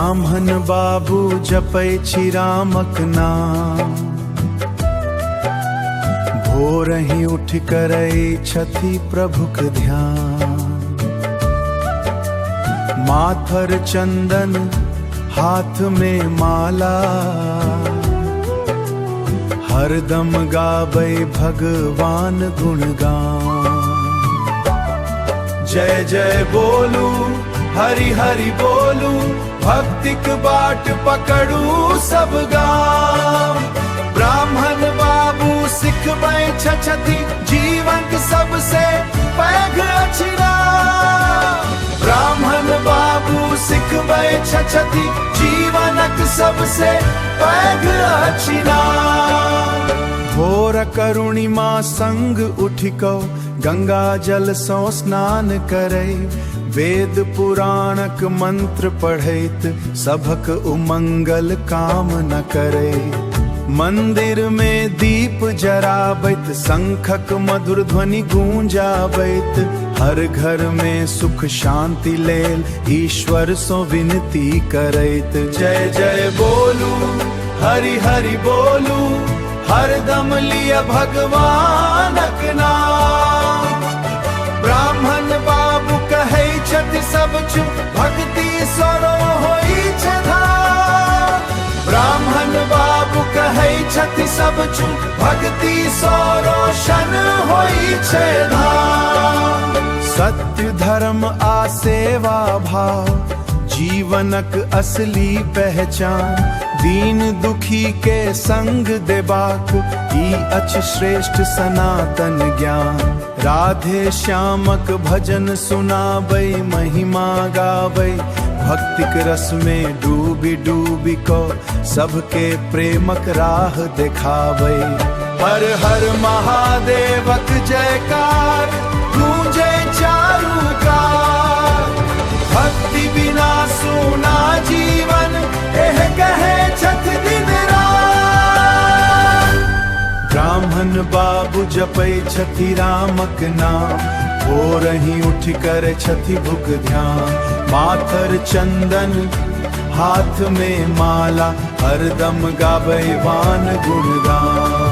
ब्राह्मण बाबू जपै छी रामक नाम, भोरहि उठ करै छथि प्रभुक ध्यान। माथर चंदन हाथ में माला, हरदम गाबै भगवान गुणगान। जय जय बोलू हरि हरि बोलू, भक्तिक बाट पकड़ू सब गाम। ब्राह्मण बाबू सिखबै छथि जीवनक सबसे पैघ अछि नाम। ब्राह्मण बाबू सिखबै छथि जीवनक सबसे पैघ अछि नाम। भोर करुणिमा संग उठिकौ गंगा जल सौ स्नान करै, वेद पुराणक मंत्र पढ़ैत सभक उमंगल कामना करै। मंदिर में दीप जराबैत शंखक मधुर ध्वनि गूंजाबैत, हर घर में सुख शांति लेल ईश्वर सो विनती करैत। जय जय बोलू हरि हरि बोलू, हरदम लिय भगवानक नाम। ब्राह्मण बाबू कहै छथि सब चुप, भक्ति सरो होइ छै धाम। ब्राह्मण बाबू कहै छथि सब चुप, भक्ति सो रोशन होइ छै धाम। सत्य धर्म आ सेवा भाव जीवनक असली पहचान, दीन दुखी के संग देबाक ई अछि श्रेष्ठ सनातन ज्ञान। राधे श्यामक भजन सुनाबै महिमा गाबै, भक्तिक रस में डूबी डूबी को सबके प्रेमक राह देखाबै। हर हर महादेवक जयकार गूंजे चारू कार, भक्ति बिना सुना जीवन एह कहे छथि दिन रात। ब्राह्मण बाबू जपै छथि रामक नाम, भोरहि उठ कर छथि भुक ध्यान। माथर चंदन हाथ में माला, हरदम गाबै वान गुणगान।